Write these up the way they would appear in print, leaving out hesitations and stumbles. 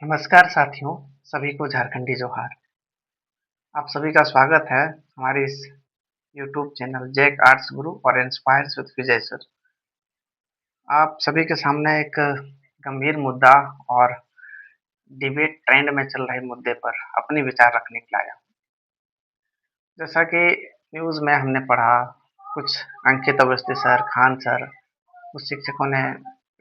नमस्कार साथियों, सभी को झारखंडी जोहार। आप सभी का स्वागत है हमारे इस यूट्यूब चैनल जैक आर्ट्स गुरु और इंस्पायर्स विद विजय सर। आप सभी के सामने एक गंभीर मुद्दा और डिबेट ट्रेंड में चल रहे मुद्दे पर अपने विचार रखने के लिए आया हूँ। जैसा कि न्यूज़ में हमने पढ़ा, कुछ अंकित अवस्थी सर, खान सर, कुछ शिक्षकों ने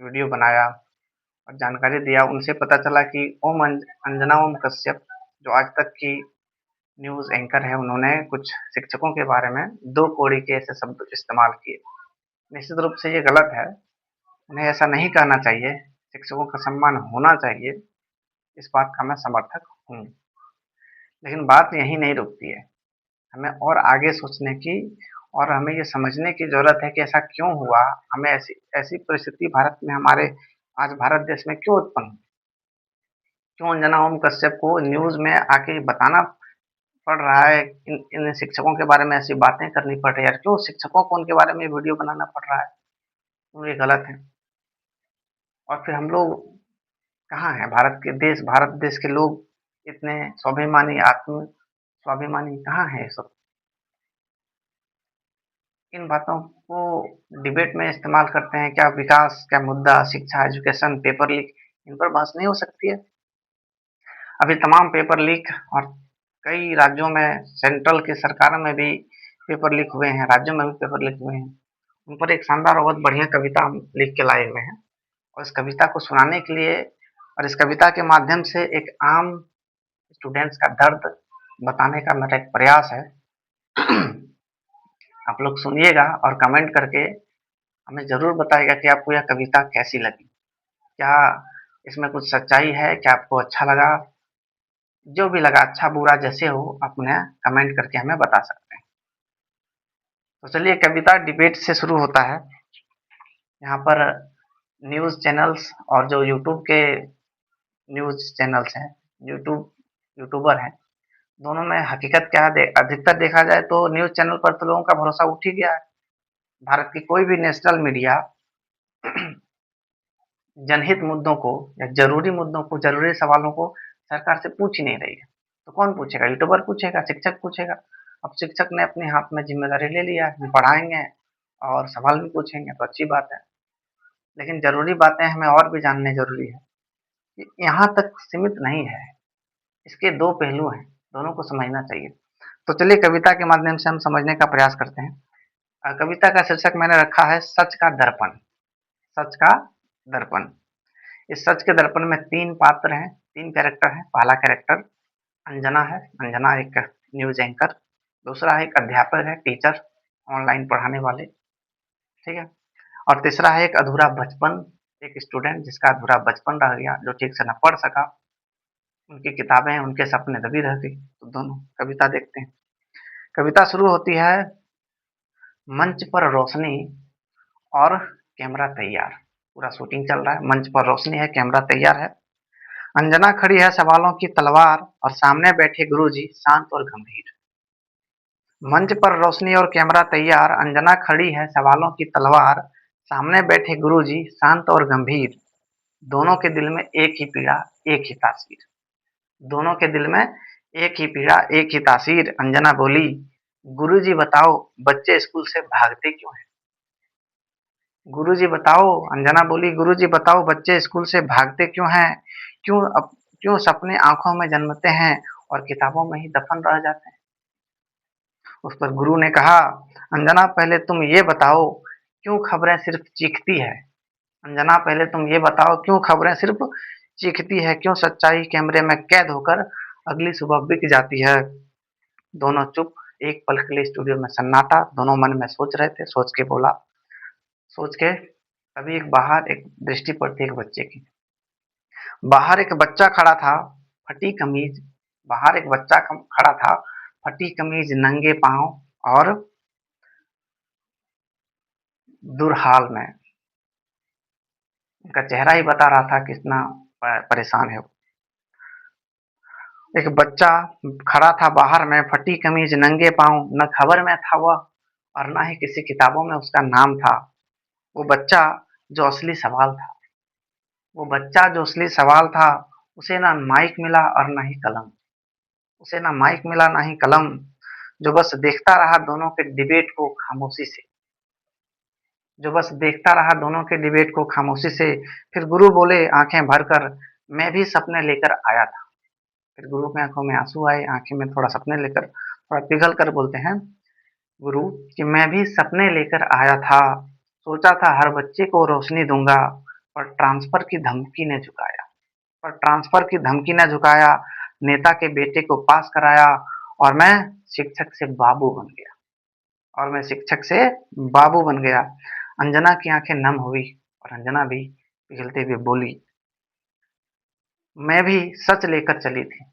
वीडियो बनाया और जानकारी दिया। उनसे पता चला कि अंजना ओम कश्यप, जो आज तक की न्यूज़ एंकर है, उन्होंने कुछ शिक्षकों के बारे में दो कौड़ी के ऐसे शब्द इस्तेमाल किए। निश्चित रूप से ये गलत है, उन्हें ऐसा नहीं करना चाहिए, शिक्षकों का सम्मान होना चाहिए, इस बात का मैं समर्थक हूँ। लेकिन बात यहीं नहीं रुकती है, हमें और आगे सोचने की और हमें ये समझने की ज़रूरत है कि ऐसा क्यों हुआ, हमें ऐसी ऐसी परिस्थिति भारत में हमारे आज भारत देश में क्यों उत्पन्न हुई? क्यों अंजना ओम कश्यप को न्यूज़ में आके बताना पड़ रहा है, इन शिक्षकों के बारे में ऐसी बातें करनी पड़ रही है, क्यों शिक्षकों को उनके बारे में वीडियो बनाना पड़ रहा है, तो ये गलत है। और फिर हम लोग कहाँ हैं, भारत देश के लोग इतने स्वाभिमानी, आत्म स्वाभिमानी कहाँ है ये सब? इन बातों को डिबेट में इस्तेमाल करते हैं, क्या विकास, क्या मुद्दा, शिक्षा, एजुकेशन, पेपर लीक, इन पर बहस नहीं हो सकती है? अभी तमाम पेपर लीक और कई राज्यों में, सेंट्रल की सरकारों में भी पेपर लीक हुए हैं, राज्यों में भी पेपर लीक हुए हैं। उन पर एक शानदार और बहुत बढ़िया कविता हम लिख के लाए हुए हैं और इस कविता को सुनाने के लिए और इस कविता के माध्यम से एक आम स्टूडेंट्स का दर्द बताने का मेरा एक प्रयास है। आप लोग सुनिएगा और कमेंट करके हमें ज़रूर बताइएगा कि आपको यह कविता कैसी लगी। क्या इसमें कुछ सच्चाई है? क्या आपको अच्छा लगा? जो भी लगा, अच्छा बुरा जैसे हो, आप उन्हें कमेंट करके हमें बता सकते हैं। तो चलिए, कविता डिबेट से शुरू होता है। यहाँ पर न्यूज़ चैनल्स और जो यूट्यूब के न्यूज़ चैनल्स हैं, यूट्यूबर हैं, दोनों में हकीकत क्या है? अधिकतर देखा जाए तो न्यूज़ चैनल पर तो लोगों का भरोसा उठ ही गया है। भारत की कोई भी नेशनल मीडिया जनहित मुद्दों को या ज़रूरी मुद्दों को, ज़रूरी सवालों को सरकार से पूछ ही नहीं रही है। तो कौन पूछेगा? यूट्यूबर पूछेगा, शिक्षक पूछेगा। अब शिक्षक ने अपने हाथ में ज़िम्मेदारी ले लिया है, हम पढ़ाएँगे और सवाल भी पूछेंगे, तो अच्छी बात है। लेकिन ज़रूरी बातें हमें और भी जाननी ज़रूरी है। ये यहाँ तक सीमित नहीं है, इसके दो पहलू हैं, दोनों को समझना चाहिए। तो चलिए, कविता के माध्यम से हम समझने का प्रयास करते हैं। कविता का शीर्षक मैंने रखा है सच का दर्पण। सच का दर्पण। इस सच के दर्पण में तीन पात्र हैं, तीन कैरेक्टर हैं। पहला कैरेक्टर अंजना है। अंजना एक न्यूज एंकर। दूसरा एक अध्यापक है, टीचर, ऑनलाइन पढ़ाने वाले, ठीक है। और तीसरा है एक अधूरा बचपन, एक स्टूडेंट जिसका अधूरा बचपन रह गया, जो ठीक से न पढ़ सका, उनकी किताबें, उनके सपने दबी रह गई। तो दोनों कविता देखते हैं। कविता शुरू होती है, मंच पर रोशनी और कैमरा तैयार। पूरा शूटिंग चल रहा है, मंच पर रोशनी है, कैमरा तैयार है। अंजना खड़ी है सवालों की तलवार और सामने बैठे गुरुजी शांत और गंभीर। मंच पर रोशनी और कैमरा तैयार, अंजना खड़ी है सवालों की तलवार, सामने बैठे गुरुजी शांत और गंभीर। दोनों के दिल में एक ही पीड़ा, एक ही तासीर। दोनों के दिल में एक ही पीड़ा, एक ही तासीर। अंजना बोली, गुरुजी बताओ, बच्चे स्कूल से भागते क्यों हैं? गुरुजी बताओ, अंजना बोली, गुरुजी बताओ, बच्चे स्कूल से भागते क्यों हैं? क्यों क्यों सपने आंखों में जन्मते हैं और किताबों में ही दफन रह जाते हैं? उस पर गुरु ने कहा, अंजना पहले तुम ये बताओ, क्यों खबरें सिर्फ चीखती है? अंजना पहले तुम ये बताओ, क्यों खबरें सिर्फ चीखती है? क्यों सच्चाई कैमरे में कैद होकर अगली सुबह बिक जाती है? दोनों चुप। एक पल के लिए स्टूडियो में सन्नाटा। दोनों मन में सोच रहे थे। सोच के बोला, सोच के तभी एक बाहर एक दृष्टि पड़ती एक बच्चे की। बाहर एक बच्चा खड़ा था, फटी कमीज। बाहर एक बच्चा खड़ा था, फटी कमीज, नंगे पांव और दुर्हाल में। उनका चेहरा ही बता रहा था कितना परेशान है वो। एक बच्चा खड़ा था बाहर में, फटी कमीज, नंगे पांव, न खबर में था वह और न ही किसी किताबों में उसका नाम था। वो बच्चा जो असली सवाल था, वो बच्चा जो असली सवाल था, उसे ना माइक मिला और ना ही कलम। उसे ना माइक मिला ना ही कलम, जो बस देखता रहा दोनों के डिबेट को खामोशी से। जो बस देखता रहा दोनों के डिबेट को खामोशी से। फिर गुरु बोले आंखें भरकर, मैं भी सपने लेकर आया था। फिर गुरु की आंखों में आंसू आए, आंखें में थोड़ा सपने लेकर थोड़ा पिघल कर बोलते हैं गुरु कि मैं भी सपने लेकर आया था, सोचा था हर बच्चे को रोशनी दूंगा, पर ट्रांसफर की धमकी ने झुकाया। पर ट्रांसफर की धमकी ने झुकाया, नेता के बेटे को पास कराया, और मैं शिक्षक से बाबू बन गया। और मैं शिक्षक से बाबू बन गया। अंजना की आंखें नम हुई और अंजना भी पिघलते हुए बोली, मैं भी सच लेकर चली थी।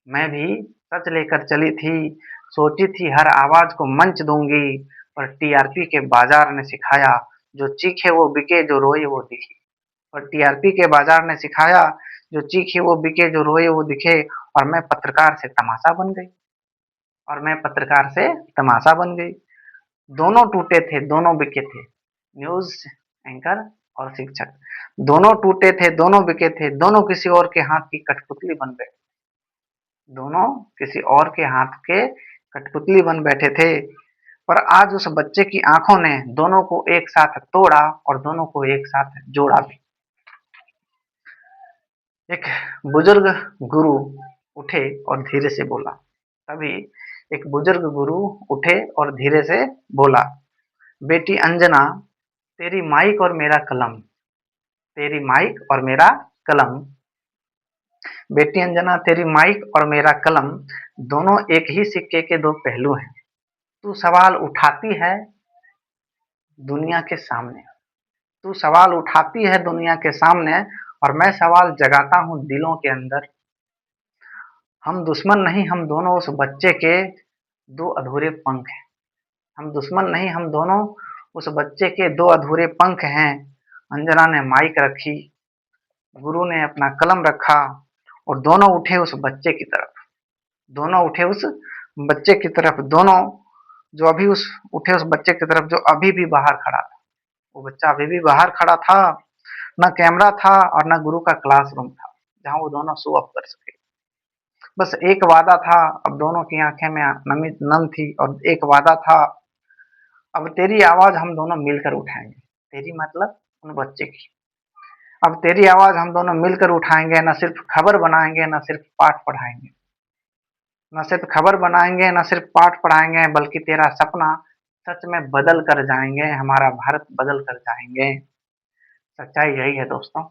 मैं भी सच लेकर चली थी, सोची थी हर आवाज को मंच दूंगी, पर टीआरपी के बाजार ने सिखाया, जो चीखे वो बिके, जो रोए वो दिखे। पर टीआरपी के बाजार ने सिखाया, जो चीखे वो बिके, जो रोए वो दिखे। और मैं पत्रकार से तमाशा बन गई। और मैं पत्रकार से तमाशा बन गई। दोनों टूटे थे, दोनों बिके थे, न्यूज एंकर और शिक्षक। दोनों टूटे थे, दोनों बिके थे, दोनों किसी और के हाथ की कठपुतली बन गए। दोनों किसी और के हाथ के कठपुतली बन बैठे थे। पर आज उस बच्चे की आंखों ने दोनों को एक साथ तोड़ा और दोनों को एक साथ जोड़ा भी। एक बुजुर्ग गुरु उठे और धीरे से बोला। तभी एक बुजुर्ग गुरु उठे और धीरे से बोला, बेटी अंजना, तेरी माइक और मेरा कलम। तेरी माइक और मेरा कलम। बेटी अंजना, तेरी माइक और मेरा कलम दोनों एक ही सिक्के के दो पहलू हैं। तू सवाल उठाती है दुनिया के सामने। तू सवाल उठाती है दुनिया के सामने, और मैं सवाल जगाता हूँ दिलों के अंदर। हम दुश्मन नहीं, हम दोनों उस बच्चे के दो अधूरे पंख हैं। हम दुश्मन नहीं, हम दोनों उस बच्चे के दो अधूरे पंख हैं। अंजना ने माइक रखी, गुरु ने अपना कलम रखा, और दोनों उठे उस बच्चे की तरफ। दोनों उठे उस बच्चे की तरफ। दोनों जो अभी उस उठे उस बच्चे की तरफ जो अभी भी बाहर खड़ा था। वो बच्चा अभी भी बाहर खड़ा था। न कैमरा था और न गुरु का क्लासरूम था जहां वो दोनों शो अप कर सके। बस एक वादा था। अब दोनों की आंखें में नमी नम थी, और एक वादा था, अब तेरी आवाज हम दोनों मिलकर उठाएंगे। तेरी मतलब उन बच्चे की। अब तेरी आवाज हम दोनों मिलकर उठाएंगे, न सिर्फ खबर बनाएंगे, न सिर्फ पाठ पढ़ाएंगे। न सिर्फ खबर बनाएंगे, न सिर्फ पाठ पढ़ाएंगे, बल्कि तेरा सपना सच में बदल कर जाएंगे, हमारा भारत बदल कर जाएंगे। सच्चाई यही है दोस्तों।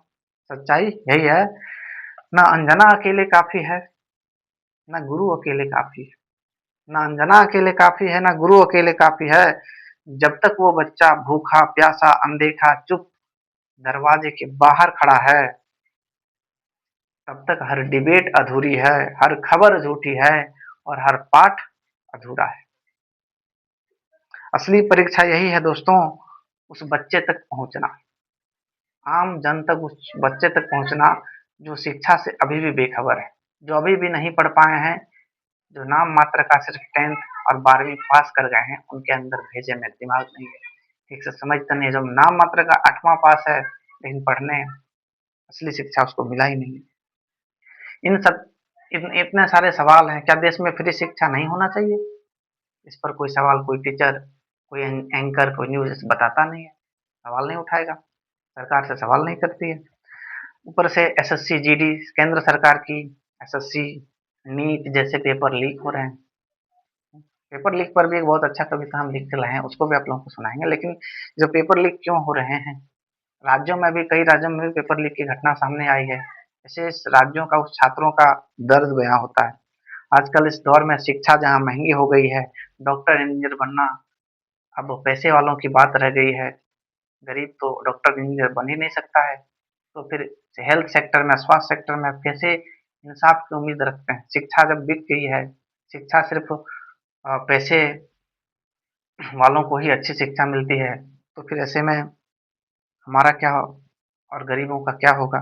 सच्चाई यही है। न अंजना अकेले काफी है, न गुरु अकेले काफी है। न अंजना अकेले काफी है, न गुरु अकेले काफी है। जब तक वो बच्चा भूखा प्यासा अनदेखा चुप दरवाजे के बाहर खड़ा है, तब तक हर डिबेट अधूरी है, हर खबर झूठी है, और हर पाठ अधूरा है। असली परीक्षा यही है दोस्तों, उस बच्चे तक पहुंचना। आम जन तक, उस बच्चे तक पहुंचना जो शिक्षा से अभी भी बेखबर है, जो अभी भी नहीं पढ़ पाए हैं, जो नाम मात्र का सिर्फ 10th और 12वीं पास कर गए हैं। उनके अंदर भेजे में दिमाग नहीं है, ठीक से समझता नहीं है। जो नाम मात्र का 8वां पास है, लेकिन पढ़ने असली शिक्षा उसको मिला ही नहीं है। इन सब इतने सारे सवाल हैं। क्या देश में फ्री शिक्षा नहीं होना चाहिए? इस पर कोई सवाल, कोई टीचर, कोई एंकर, कोई न्यूज बताता नहीं है, सवाल नहीं उठाएगा, सरकार से सवाल नहीं करती है। ऊपर से एसएससी जीडी केंद्र सरकार की एसएससी नीट जैसे पेपर लीक हो रहे हैं। पेपर लीक पर भी एक बहुत अच्छा कविता हम लिख के लाए हैं, उसको भी आप लोगों को सुनाएंगे। लेकिन जो पेपर लीक क्यों हो रहे हैं, राज्यों में भी, कई राज्यों में भी पेपर लीक की घटना सामने आई है। ऐसे इस राज्यों का, उस छात्रों का दर्द बयां होता है। आजकल इस दौर में शिक्षा जहाँ महंगी हो गई है, डॉक्टर इंजीनियर बनना अब पैसे वालों की बात रह गई है। गरीब तो डॉक्टर इंजीनियर बन ही नहीं सकता है। तो फिर हेल्थ सेक्टर में, स्वास्थ्य सेक्टर में कैसे इंसाफ की उम्मीद रखते हैं? शिक्षा जब बिक गई है, शिक्षा सिर्फ पैसे वालों को ही अच्छी शिक्षा मिलती है, तो फिर ऐसे में हमारा क्या और गरीबों का क्या होगा?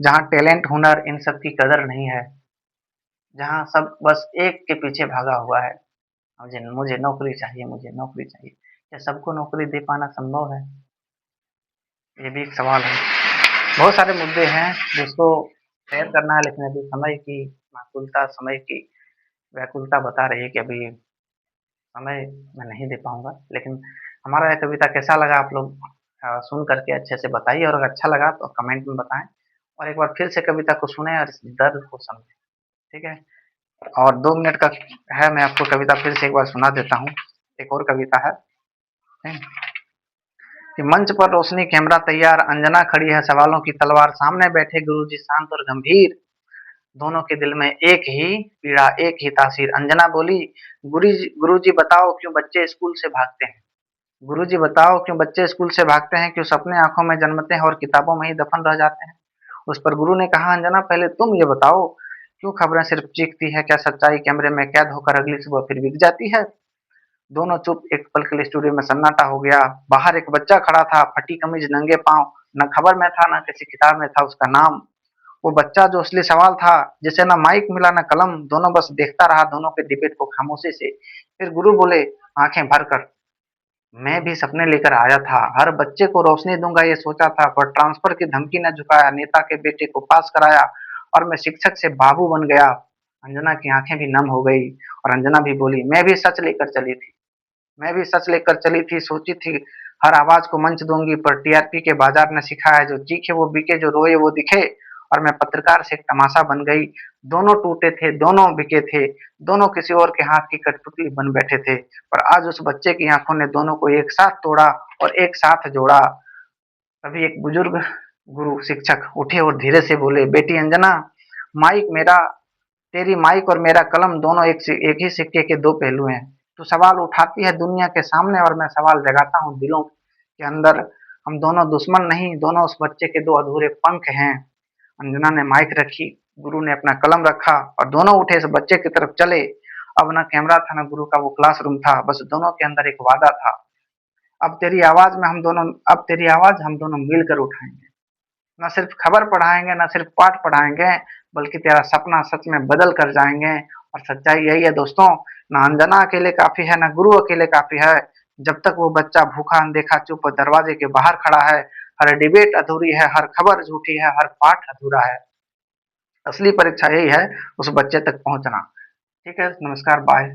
जहाँ टैलेंट, हुनर, इन सब की कदर नहीं है, जहाँ सब बस एक के पीछे भागा हुआ है, मुझे मुझे नौकरी चाहिए, मुझे नौकरी चाहिए। क्या सबको नौकरी दे पाना संभव है? ये भी एक सवाल है। बहुत सारे मुद्दे हैं जिसको शेयर करना है, लेकिन अभी समय की माकुलता, समय की व्याकुलता बता रही है कि अभी समय मैं नहीं दे पाऊँगा। लेकिन हमारा यह कविता कैसा लगा आप लोग सुन करके अच्छे से बताइए, और अगर अच्छा लगा तो कमेंट में बताएँ, और एक बार फिर से कविता को सुनें और इस दर्द को समझें, ठीक है? और 2 मिनट का है, मैं आपको कविता फिर से एक बार सुना देता हूँ। एक और कविता है, ठीक? कि मंच पर रोशनी कैमरा तैयार, अंजना खड़ी है सवालों की तलवार, सामने बैठे गुरुजी शांत और गंभीर, दोनों के दिल में एक ही पीड़ा, एक ही तासीर। अंजना बोली, गुरुजी बताओ क्यों बच्चे स्कूल से भागते हैं? गुरुजी बताओ क्यों बच्चे स्कूल से भागते हैं? क्यों सपने आंखों में जन्मते हैं और किताबों में ही दफन रह जाते हैं? उस पर गुरु ने कहा, अंजना पहले तुम ये बताओ, क्यों खबरें सिर्फ चीखती है? क्या सच्चाई कैमरे में कैद होकर अगली सुबह फिर बिक जाती है? दोनों चुप। एक पल के लिए स्टूडियो में सन्नाटा हो गया। बाहर एक बच्चा खड़ा था, फटी कमीज, नंगे पांव, न खबर में था न किसी किताब में था उसका नाम। वो बच्चा जो असली सवाल था, जिसे ना माइक मिला ना कलम, दोनों बस देखता रहा दोनों के डिबेट को खामोशी से। फिर गुरु बोले आंखें भरकर, मैं भी सपने लेकर आया था, हर बच्चे को रोशनी दूंगा ये सोचा था, पर ट्रांसफर की धमकी न झुकाया, नेता के बेटे को पास कराया, और मैं शिक्षक से बाबू बन गया। अंजना की आंखें भी नम हो गई, और अंजना भी बोली, मैं भी सच लेकर चली थी, मैं भी सच लेकर चली थी, सोची थी हर आवाज को मंच दूंगी, पर टीआरपी के बाजार ने सिखाया, जो चीखे वो बिके, जो रोए वो दिखे, और मैं पत्रकार से एक तमाशा बन गई। दोनों टूटे थे, दोनों बिके थे, दोनों किसी और के हाथ की कठपुतली बन बैठे थे, पर आज उस बच्चे की आंखों ने दोनों को एक साथ तोड़ा और एक साथ जोड़ा। तभी एक बुजुर्ग गुरु शिक्षक उठे और धीरे से बोले, बेटी अंजना, माइक मेरा, तेरी माइक और मेरा कलम दोनों एक ही सिक्के के दो पहलू हैं। तू सवाल उठाती है दुनिया के सामने, और मैं सवाल जगाता हूँ दिलों के अंदर। हम दोनों दुश्मन नहीं, दोनों उस बच्चे के दो अधूरे पंख हैं। अंजना ने माइक रखी, गुरु ने अपना कलम रखा, और दोनों उठे इस बच्चे की तरफ चले। अब न कैमरा था न गुरु का वो क्लासरूम था, बस दोनों के अंदर एक वादा था। अब तेरी आवाज हम दोनों मिलकर उठाएंगे। न सिर्फ खबर पढ़ाएंगे, न सिर्फ पाठ पढ़ाएंगे, बल्कि तेरा सपना सच में बदल कर जाएंगे। और सच्चाई यही है दोस्तों, न अंजना अकेले काफी है, न गुरु अकेले काफी है। जब तक वो बच्चा भूखा अनदेखा चुप दरवाजे के बाहर खड़ा है, हर डिबेट अधूरी है, हर खबर झूठी है, हर पाठ अधूरा है। असली परीक्षा यही है, उस बच्चे तक पहुंचना। ठीक है, नमस्कार, बाय।